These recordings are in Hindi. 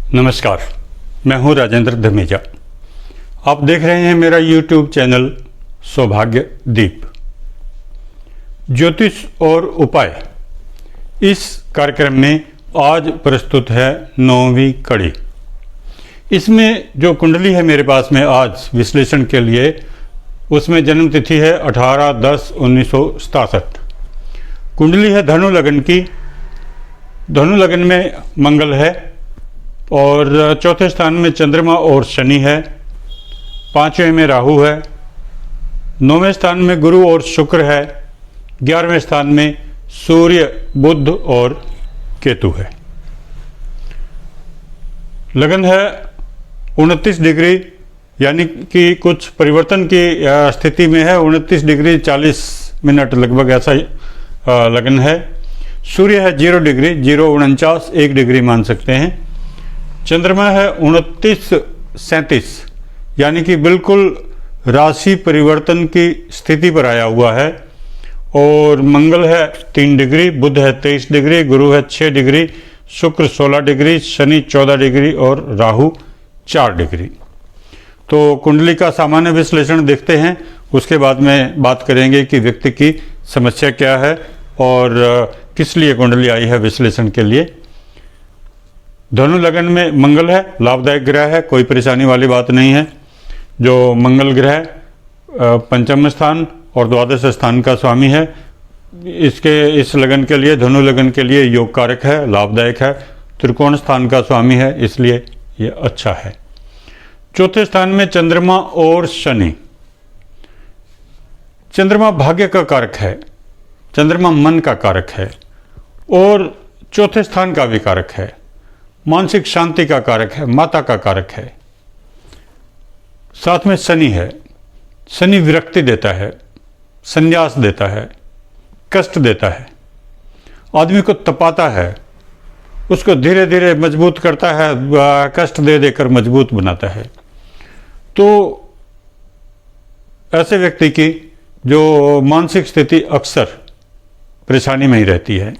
नमस्कार, मैं हूं राजेंद्र धमेजा। आप देख रहे हैं मेरा YouTube चैनल सौभाग्य दीप। ज्योतिष और उपाय इस कार्यक्रम में आज प्रस्तुत है 9वीं कड़ी। इसमें जो कुंडली है मेरे पास में आज विश्लेषण के लिए, उसमें जन्म तिथि है 18/10/1967। कुंडली है धनु लगन की। धनु लगन में मंगल है और चौथे स्थान में चंद्रमा और शनि है। पांचवें में राहु है। 9वें स्थान में गुरु और शुक्र है। 11वें स्थान में सूर्य, बुध और केतु है। लगन है 29 डिग्री, यानी कि कुछ परिवर्तन की स्थिति में है। 29 डिग्री 40 मिनट लगभग ऐसा लगन है। सूर्य है 0 डिग्री, 0:49 1 डिग्री मान सकते हैं। चंद्रमा है 29:37, यानी कि बिल्कुल राशि परिवर्तन की स्थिति पर आया हुआ है। और मंगल है 3 डिग्री, बुध है 23 डिग्री, गुरु है 6 डिग्री, शुक्र 16 डिग्री, शनि 14 डिग्री और राहु 4 डिग्री। तो कुंडली का सामान्य विश्लेषण देखते हैं, उसके बाद में बात करेंगे कि व्यक्ति की समस्या क्या है और किस लिए कुंडली आई है विश्लेषण के लिए। धनु लगन में मंगल है, लाभदायक ग्रह है, कोई परेशानी वाली बात नहीं है। जो मंगल ग्रह पंचम स्थान और द्वादश स्थान का स्वामी है, इस लगन के लिए, धनु लगन के लिए योग कारक है, लाभदायक है। त्रिकोण स्थान का स्वामी है, इसलिए ये अच्छा है। चौथे स्थान में चंद्रमा और शनि। चंद्रमा भाग्य का कारक है, चंद्रमा मन का कारक है और चौथे स्थान का भी कारक है। मानसिक शांति का कारक है, माता का कारक है। साथ में शनि है। शनि विरक्ति देता है, संन्यास देता है, कष्ट देता है, आदमी को तपाता है, उसको धीरे धीरे मजबूत करता है, कष्ट दे देकर मजबूत बनाता है। तो ऐसे व्यक्ति की जो मानसिक स्थिति अक्सर परेशानी में ही रहती है।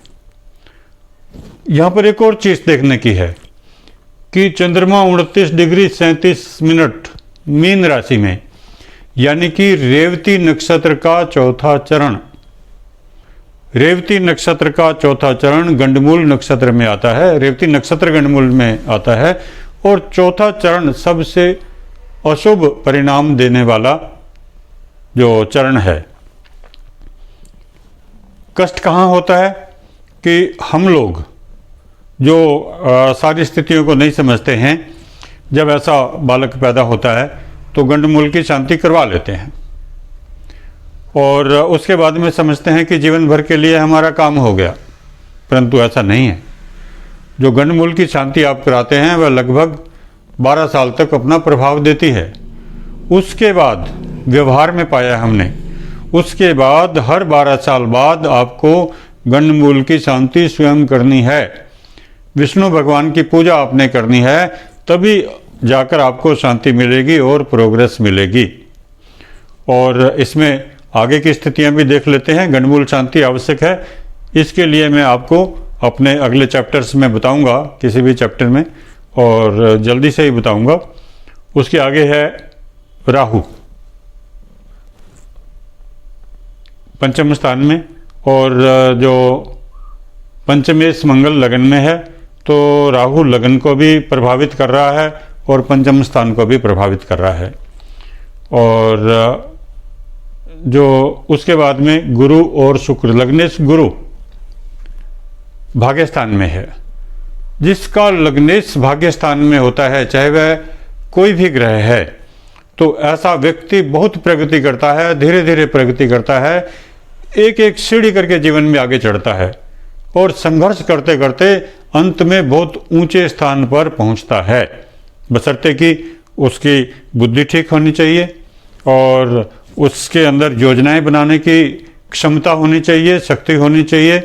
यहाँ पर एक और चीज देखने की है कि चंद्रमा 29 डिग्री 37 मिनट मीन राशि में, यानी कि रेवती नक्षत्र का चौथा चरण, रेवती नक्षत्र का चौथा चरण गंडमूल नक्षत्र में आता है। रेवती नक्षत्र गंडमूल में आता है और चौथा चरण सबसे अशुभ परिणाम देने वाला जो चरण है। कष्ट कहाँ होता है कि हम लोग जो सारी स्थितियों को नहीं समझते हैं, जब ऐसा बालक पैदा होता है तो गंडमूल की शांति करवा लेते हैं और उसके बाद में समझते हैं कि जीवन भर के लिए हमारा काम हो गया, परंतु ऐसा नहीं है। जो गंडमूल की शांति आप कराते हैं वह लगभग 12 साल तक अपना प्रभाव देती है। उसके बाद व्यवहार में पाया हमने, उसके बाद हर 12 साल बाद आपको गंडमूल की शांति स्वयं करनी है। विष्णु भगवान की पूजा आपने करनी है, तभी जाकर आपको शांति मिलेगी और प्रोग्रेस मिलेगी। और इसमें आगे की स्थितियां भी देख लेते हैं। गंडमूल शांति आवश्यक है, इसके लिए मैं आपको अपने अगले चैप्टर्स में बताऊंगा, किसी भी चैप्टर में, और जल्दी से ही बताऊंगा। उसके आगे है राहु पंचम स्थान में, और जो पंचमेश मंगल लगन में है, तो राहु लगन को भी प्रभावित कर रहा है और पंचम स्थान को भी प्रभावित कर रहा है। और जो उसके बाद में गुरु और शुक्र, लग्नेश गुरु भाग्य स्थान में है। जिसका लग्नेश भाग्य स्थान में होता है, चाहे वह कोई भी ग्रह है, तो ऐसा व्यक्ति बहुत प्रगति करता है, धीरे धीरे प्रगति करता है, एक एक सीढ़ी करके जीवन में आगे चढ़ता है और संघर्ष करते करते अंत में बहुत ऊंचे स्थान पर पहुंचता है, बशर्ते कि उसकी बुद्धि ठीक होनी चाहिए और उसके अंदर योजनाएं बनाने की क्षमता होनी चाहिए, शक्ति होनी चाहिए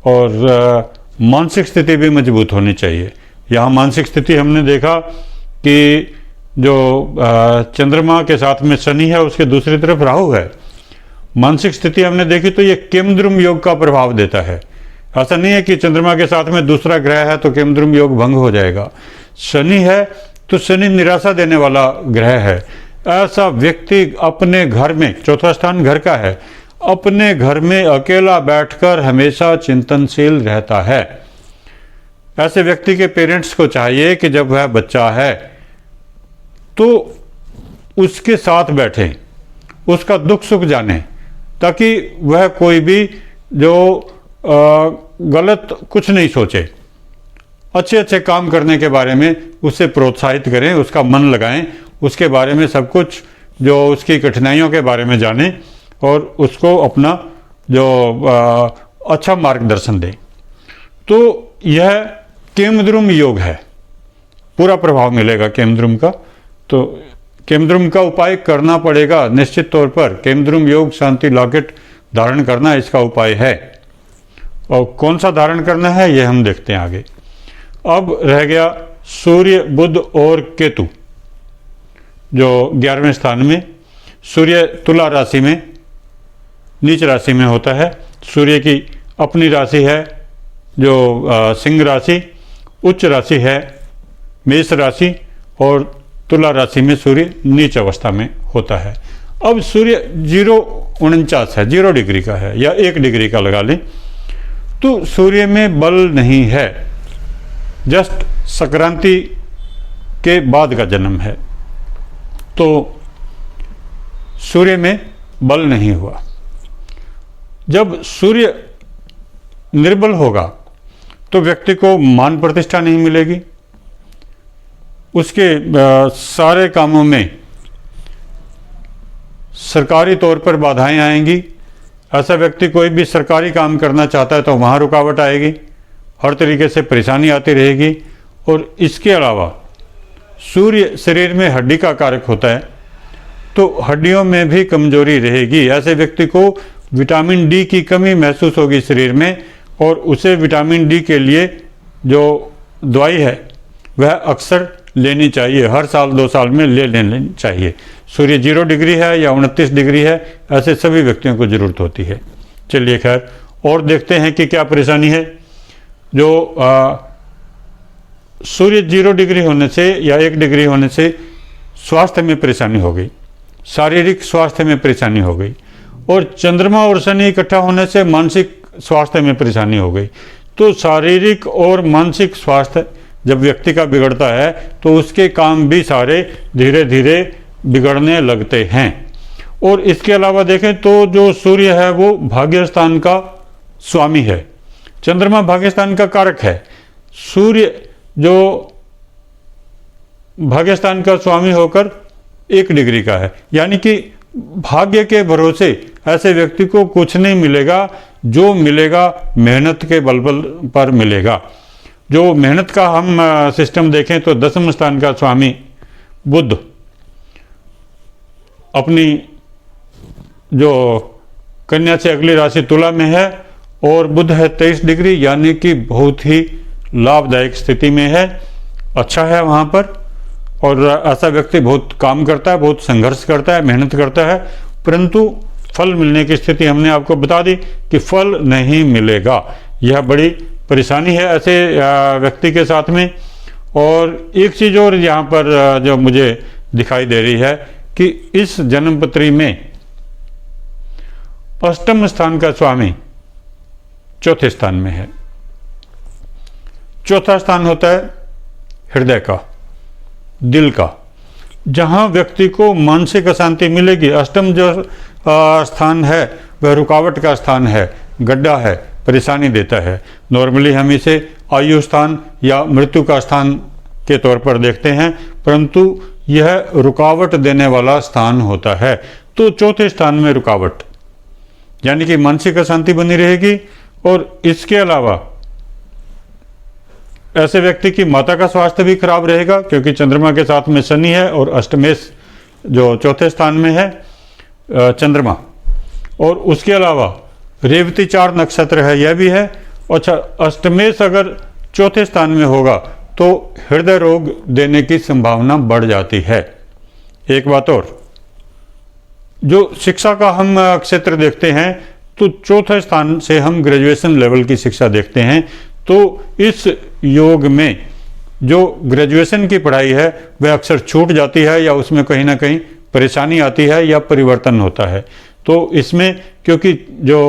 और मानसिक स्थिति भी मजबूत होनी चाहिए। यहाँ मानसिक स्थिति हमने देखा कि जो चंद्रमा के साथ में शनि है, उसके दूसरी तरफ राहु है। मानसिक स्थिति हमने देखी तो ये केमद्रुम योग का प्रभाव देता है। ऐसा नहीं है कि चंद्रमा के साथ में दूसरा ग्रह है तो केमद्रुम योग भंग हो जाएगा। शनि है तो शनि निराशा देने वाला ग्रह है। ऐसा व्यक्ति अपने घर में, चौथा स्थान घर का है, अपने घर में अकेला बैठकर हमेशा चिंतनशील रहता है। ऐसे व्यक्ति के पेरेंट्स को चाहिए कि जब वह बच्चा है तो उसके साथ बैठें, उसका दुख सुख जाने, ताकि वह कोई भी जो गलत कुछ नहीं सोचे, अच्छे अच्छे काम करने के बारे में उसे प्रोत्साहित करें, उसका मन लगाएं, उसके बारे में सब कुछ, जो उसकी कठिनाइयों के बारे में जानें और उसको अपना जो अच्छा मार्गदर्शन दें। तो यह केमद्रुम योग है, पूरा प्रभाव मिलेगा केमद्रुम का। तो केमद्रुम का उपाय करना पड़ेगा निश्चित तौर पर। केमद्रुम योग शांति लॉकेट धारण करना इसका उपाय है, और कौन सा धारण करना है यह हम देखते हैं आगे। अब रह गया सूर्य, बुध और केतु, जो 11वें स्थान में। सूर्य तुला राशि में, नीच राशि में होता है। सूर्य की अपनी राशि है जो सिंह राशि, उच्च राशि है मेष राशि, और तुला राशि में सूर्य नीच अवस्था में होता है। अब सूर्य 049 है, 0 डिग्री का है, या 1 डिग्री का लगा लें, तो सूर्य में बल नहीं है। जस्ट संक्रांति के बाद का जन्म है, तो सूर्य में बल नहीं हुआ। जब सूर्य निर्बल होगा तो व्यक्ति को मान प्रतिष्ठा नहीं मिलेगी, उसके सारे कामों में सरकारी तौर पर बाधाएं आएंगी। ऐसा व्यक्ति कोई भी सरकारी काम करना चाहता है तो वहाँ रुकावट आएगी, हर तरीके से परेशानी आती रहेगी। और इसके अलावा सूर्य शरीर में हड्डी का कारक होता है, तो हड्डियों में भी कमजोरी रहेगी। ऐसे व्यक्ति को विटामिन डी की कमी महसूस होगी शरीर में, और उसे विटामिन डी के लिए जो दवाई है वह अक्सर लेनी चाहिए, हर साल 2 साल में ले लेनी चाहिए। सूर्य 0 डिग्री है या 29 डिग्री है, ऐसे सभी व्यक्तियों को ज़रूरत होती है। चलिए खैर, और देखते हैं कि क्या परेशानी है। जो सूर्य 0 डिग्री होने से या 1 डिग्री होने से स्वास्थ्य में परेशानी हो गई, शारीरिक स्वास्थ्य में परेशानी हो गई, और चंद्रमा और शनि इकट्ठा होने से मानसिक स्वास्थ्य में परेशानी हो गई। तो शारीरिक और मानसिक स्वास्थ्य जब व्यक्ति का बिगड़ता है तो उसके काम भी सारे धीरे धीरे बिगड़ने लगते हैं। और इसके अलावा देखें तो जो सूर्य है वो भाग्य स्थान का स्वामी है, चंद्रमा भाग्य स्थान का कारक है। सूर्य जो भाग्य स्थान का स्वामी होकर 1 डिग्री का है, यानी कि भाग्य के भरोसे ऐसे व्यक्ति को कुछ नहीं मिलेगा। जो मिलेगा मेहनत के बल पर मिलेगा। जो मेहनत का हम सिस्टम देखें तो 10वें स्थान का स्वामी बुध अपनी जो कन्या से अगली राशि तुला में है, और बुध है 23 डिग्री, यानी कि बहुत ही लाभदायक स्थिति में है, अच्छा है वहाँ पर। और ऐसा व्यक्ति बहुत काम करता है, बहुत संघर्ष करता है, मेहनत करता है, परंतु फल मिलने की स्थिति हमने आपको बता दी कि फल नहीं मिलेगा। यह बड़ी परेशानी है ऐसे व्यक्ति के साथ में। और एक चीज़ और यहाँ पर जो मुझे दिखाई दे रही है कि इस जन्मपत्री में 8वें स्थान का स्वामी 4थे स्थान में है। 4था स्थान होता है हृदय का, दिल का, जहाँ व्यक्ति को मानसिक अशांति मिलेगी। 8वां जो स्थान है वह रुकावट का स्थान है, गड्ढा है, परेशानी देता है। नॉर्मली हम इसे आयु स्थान या मृत्यु का स्थान के तौर पर देखते हैं, परंतु यह रुकावट देने वाला स्थान होता है। तो 4थे स्थान में रुकावट, यानी कि मानसिक अशांति बनी रहेगी। और इसके अलावा ऐसे व्यक्ति की माता का स्वास्थ्य भी खराब रहेगा, क्योंकि चंद्रमा के साथ में शनि है और अष्टमेश जो 4थे स्थान में है चंद्रमा। और उसके अलावा रेवती 4 नक्षत्र है, यह भी है। अच्छा, अष्टमेश अगर 4थे स्थान में होगा तो हृदय रोग देने की संभावना बढ़ जाती है। एक बात और, जो शिक्षा का हम क्षेत्र देखते हैं तो 4थे स्थान से हम ग्रेजुएशन लेवल की शिक्षा देखते हैं। तो इस योग में जो ग्रेजुएशन की पढ़ाई है वह अक्सर छूट जाती है या उसमें कहीं ना कहीं परेशानी आती है या परिवर्तन होता है। तो इसमें क्योंकि जो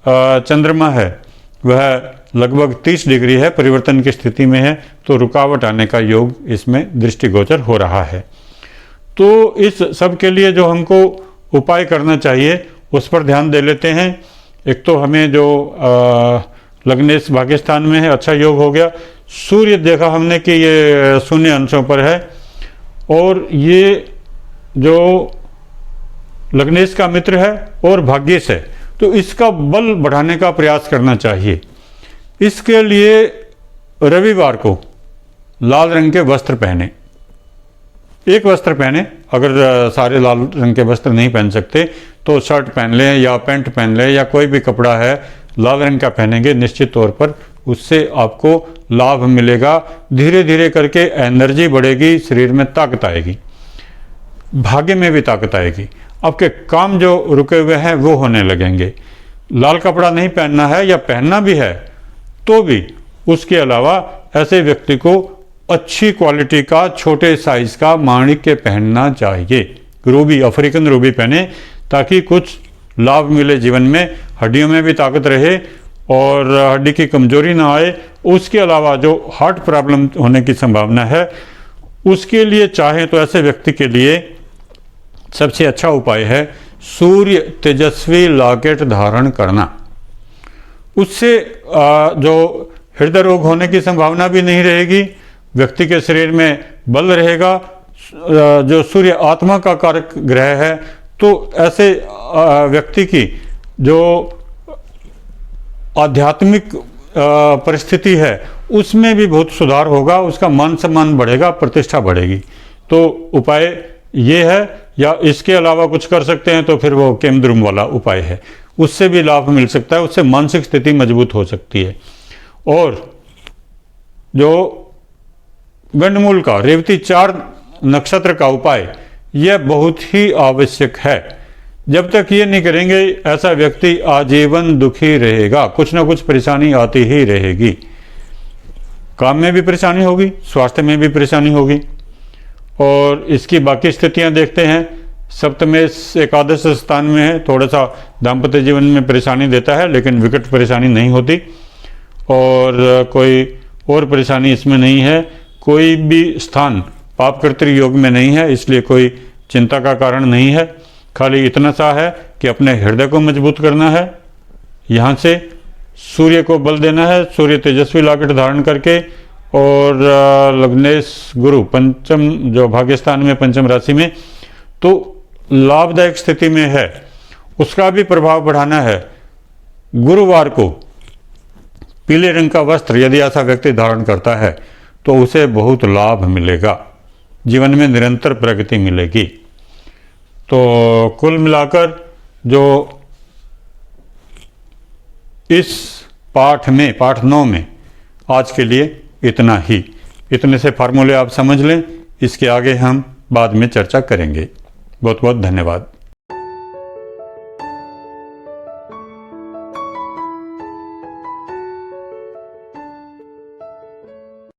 चंद्रमा है वह लगभग 30 डिग्री है, परिवर्तन की स्थिति में है, तो रुकावट आने का योग इसमें दृष्टिगोचर हो रहा है। तो इस सब के लिए जो हमको उपाय करना चाहिए उस पर ध्यान दे लेते हैं। एक तो हमें जो लग्नेश भाग्यस्थान में है, अच्छा योग हो गया। सूर्य देखा हमने कि ये शून्य अंशों पर है और ये जो लग्नेश का मित्र है और भाग्येश है, तो इसका बल बढ़ाने का प्रयास करना चाहिए। इसके लिए रविवार को लाल रंग के वस्त्र पहने, एक वस्त्र पहने, अगर सारे लाल रंग के वस्त्र नहीं पहन सकते तो शर्ट पहन लें या पैंट पहन लें या कोई भी कपड़ा है लाल रंग का पहनेंगे, निश्चित तौर पर उससे आपको लाभ मिलेगा। धीरे धीरे करके एनर्जी बढ़ेगी, शरीर में ताकत आएगी, भाग्य में भी ताकत आएगी, आपके काम जो रुके हुए हैं वो होने लगेंगे। लाल कपड़ा नहीं पहनना है या पहनना भी है तो भी उसके अलावा ऐसे व्यक्ति को अच्छी क्वालिटी का छोटे साइज का माणिक्य पहनना चाहिए। रूबी, अफ्रीकन रूबी पहने ताकि कुछ लाभ मिले जीवन में, हड्डियों में भी ताकत रहे और हड्डी की कमजोरी ना आए। उसके अलावा जो हार्ट प्रॉब्लम होने की संभावना है उसके लिए चाहे तो ऐसे व्यक्ति के लिए सबसे अच्छा उपाय है सूर्य तेजस्वी लॉकेट धारण करना। उससे जो हृदय रोग होने की संभावना भी नहीं रहेगी, व्यक्ति के शरीर में बल रहेगा। जो सूर्य आत्मा का कारक ग्रह है, तो ऐसे व्यक्ति की जो आध्यात्मिक परिस्थिति है उसमें भी बहुत सुधार होगा, उसका मान सम्मान बढ़ेगा, प्रतिष्ठा बढ़ेगी। तो उपाय ये है, या इसके अलावा कुछ कर सकते हैं तो फिर वो केमद्रुम वाला उपाय है, उससे भी लाभ मिल सकता है, उससे मानसिक स्थिति मजबूत हो सकती है। और जो गंडमूल का रेवती 4 नक्षत्र का उपाय यह बहुत ही आवश्यक है। जब तक ये नहीं करेंगे ऐसा व्यक्ति आजीवन दुखी रहेगा, कुछ ना कुछ परेशानी आती ही रहेगी। काम में भी परेशानी होगी, स्वास्थ्य में भी परेशानी होगी। और इसकी बाकी स्थितियां देखते हैं। सप्तमेश एकादश स्थान में है, थोड़ा सा दाम्पत्य जीवन में परेशानी देता है लेकिन विकट परेशानी नहीं होती, और कोई और परेशानी इसमें नहीं है। कोई भी स्थान पापकर्तृ योग में नहीं है, इसलिए कोई चिंता का कारण नहीं है। खाली इतना सा है कि अपने हृदय को मजबूत करना है, यहाँ से सूर्य को बल देना है, सूर्य तेजस्वी लॉकेट धारण करके। और लग्नेश गुरु पंचम जो भाग्यस्थान में पंचम राशि में, तो लाभदायक स्थिति में है, उसका भी प्रभाव बढ़ाना है। गुरुवार को पीले रंग का वस्त्र यदि ऐसा व्यक्ति धारण करता है तो उसे बहुत लाभ मिलेगा, जीवन में निरंतर प्रगति मिलेगी। तो कुल मिलाकर जो इस पाठ 9 में आज के लिए इतना ही। इतने से फार्मूले आप समझ लें, इसके आगे हम बाद में चर्चा करेंगे। बहुत बहुत धन्यवाद।